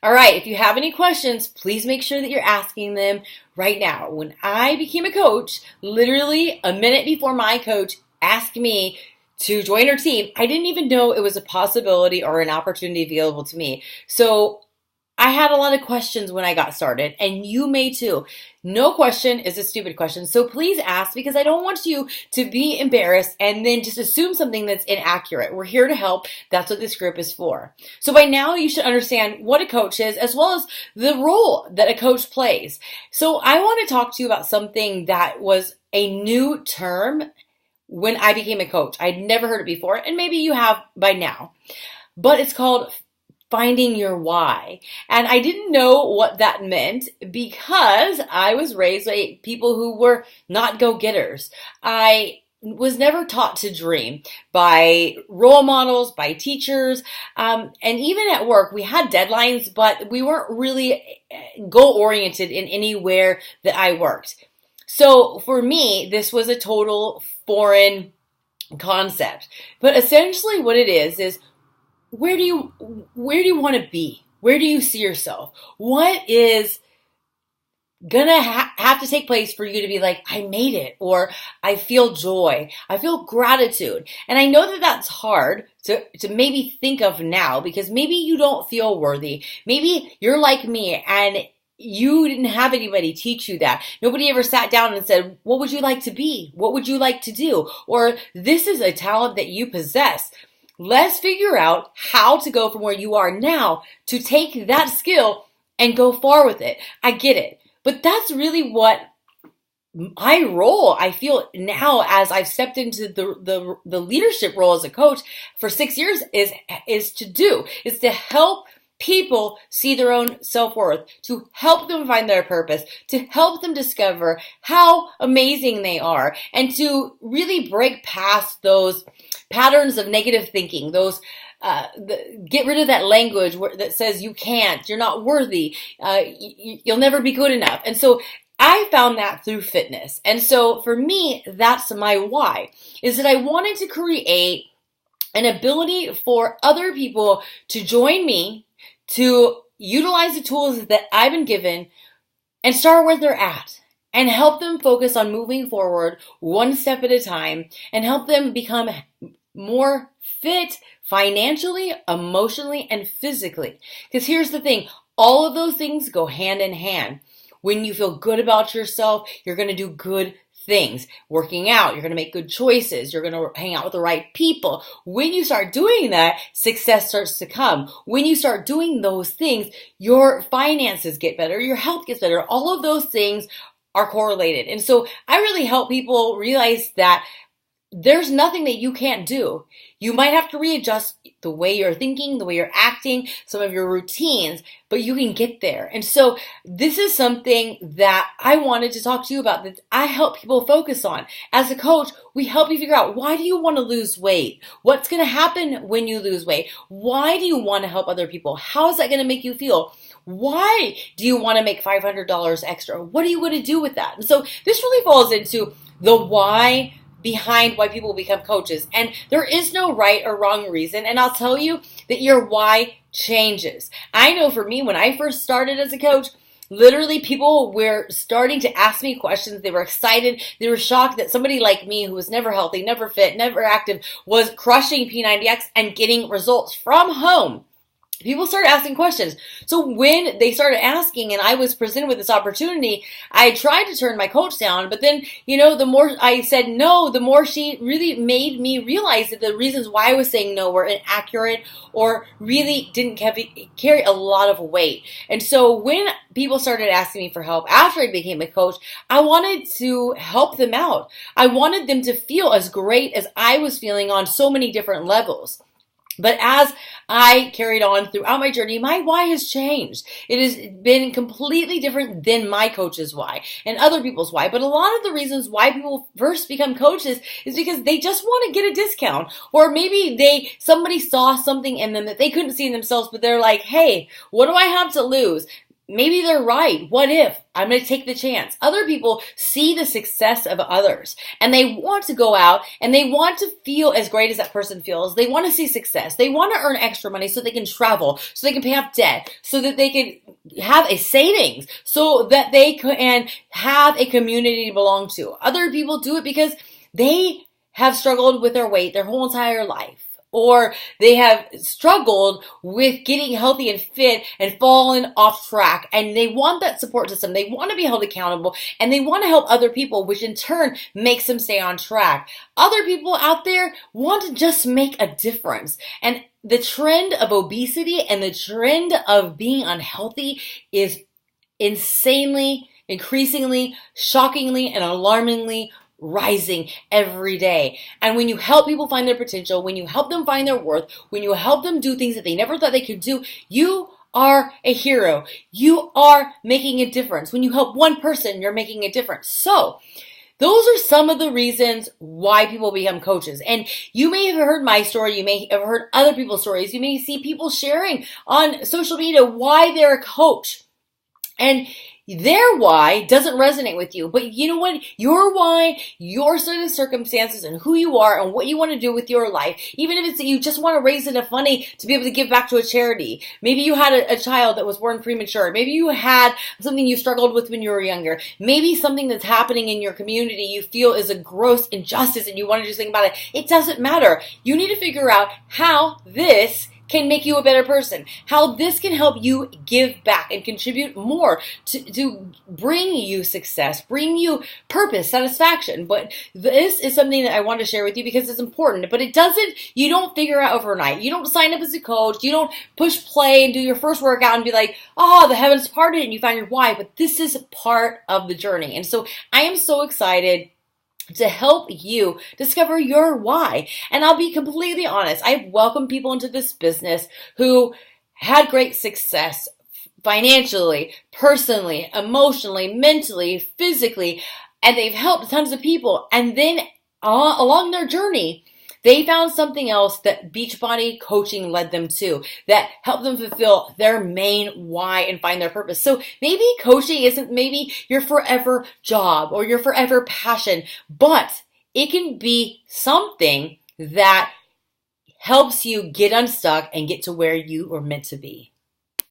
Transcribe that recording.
All right, if you have any questions, please make sure that you're asking them right now. When I became a coach, literally a minute before my coach asked me to join her team, I didn't even know it was a possibility or an opportunity available to me. So I had a lot of questions when I got started, and you may too. No question is a stupid question. So please ask, because I don't want you to be embarrassed and then just assume something that's inaccurate. We're here to help. That's what this group is for. So by now you should understand what a coach is, as well as the role that a coach plays. So I want to talk to you about something that was a new term when I became a coach. I'd never heard it before, and maybe you have by now. But it's called finding your why. And I didn't know what that meant because I was raised by people who were not go-getters. I was never taught to dream by role models, by teachers, and even at work, we had deadlines, but we weren't really goal-oriented in anywhere that I worked. So for me, this was a total foreign concept. But essentially what it is where do you want to be? Where do you see yourself? What is gonna have to take place for you to be like, I made it, or I feel joy, I feel gratitude? And I know that that's hard to maybe think of now, because maybe you don't feel worthy. Maybe you're like me and you didn't have anybody teach you that. Nobody ever sat down and said, what would you like to be? What would you like to do? Or this is a talent that you possess. Let's figure out how to go from where you are now to take that skill and go far with it. I get it. But that's really what my role, I feel now, as I've stepped into the leadership role as a coach for 6 years, is to help people see their own self-worth, to help them find their purpose, to help them discover how amazing they are, and to really break past those patterns of negative thinking, get rid of that language that says you can't, you're not worthy, you'll never be good enough. And so I found that through fitness. And so for me, that's my why, is that I wanted to create an ability for other people to join me, to utilize the tools that I've been given and start where they're at, and help them focus on moving forward one step at a time, and help them become more fit financially, emotionally, and physically. Because here's the thing, all of those things go hand in hand. When you feel good about yourself, you're going to do good things. Working out, you're going to make good choices. You're going to hang out with the right people. When you start doing that, success starts to come. When you start doing those things, your finances get better, your health gets better. All of those things are correlated. And so I really help people realize that there's nothing that you can't do. You might have to readjust the way you're thinking, the way you're acting, some of your routines, but you can get there. And so this is something that I wanted to talk to you about, that I help people focus on. As a coach, we help you figure out, why do you want to lose weight? What's going to happen when you lose weight? Why do you want to help other people? How is that going to make you feel? Why do you want to make $500 extra? What are you going to do with that? And so this really falls into the why behind why people become coaches. And there is no right or wrong reason. And I'll tell you that your why changes. I know for me, when I first started as a coach, literally people were starting to ask me questions. They were excited. They were shocked that somebody like me, who was never healthy, never fit, never active, was crushing P90X and getting results from home. People started asking questions. So when they started asking and I was presented with this opportunity, I tried to turn my coach down. But then, the more I said no, the more she really made me realize that the reasons why I was saying no were inaccurate or really didn't carry a lot of weight. And so when people started asking me for help after I became a coach, I wanted to help them out. I wanted them to feel as great as I was feeling on so many different levels. But as I carried on throughout my journey, my why has changed. It has been completely different than my coach's why and other people's why. But a lot of the reasons why people first become coaches is because they just want to get a discount. Or maybe somebody saw something in them that they couldn't see in themselves, but they're like, hey, what do I have to lose? maybe they're right. What if? I'm going to take the chance. Other people see the success of others and they want to go out and they want to feel as great as that person feels. They want to see success. They want to earn extra money so they can travel, so they can pay off debt, so that they can have a savings, so that they can have a community to belong to. Other people do it because they have struggled with their weight their whole entire life. Or they have struggled with getting healthy and fit and fallen off track. And they want that support system. They want to be held accountable and they want to help other people, which in turn makes them stay on track. Other people out there want to just make a difference. And the trend of obesity and the trend of being unhealthy is insanely, increasingly, shockingly, and alarmingly rising every day. And when you help people find their potential, when you help them find their worth, when you help them do things that they never thought they could do, you are a hero. You are making a difference. When you help one person, you're making a difference. So those are some of the reasons why people become coaches. And you may have heard my story. You may have heard other people's stories. You may see people sharing on social media why they're a coach. And their why doesn't resonate with you. But you know what? Your why, your set of circumstances and who you are and what you want to do with your life, even if it's that you just want to raise enough money to be able to give back to a charity. Maybe you had a child that was born premature. Maybe you had something you struggled with when you were younger. Maybe something that's happening in your community you feel is a gross injustice and you want to do something about it. It doesn't matter. You need to figure out how this can make you a better person, how this can help you give back and contribute more to bring you success, bring you purpose, satisfaction. But this is something that I want to share with you because it's important. But you don't figure out overnight. You don't sign up as a coach. You don't push play and do your first workout and be like, oh, the heavens parted and you find your why. But this is part of the journey. And so I am so excited to help you discover your why. And I'll be completely honest, I've welcomed people into this business who had great success financially, personally, emotionally, mentally, physically, and they've helped tons of people. And then along their journey, they found something else that Beachbody coaching led them to that helped them fulfill their main why and find their purpose. So maybe coaching isn't maybe your forever job or your forever passion, but it can be something that helps you get unstuck and get to where you are meant to be.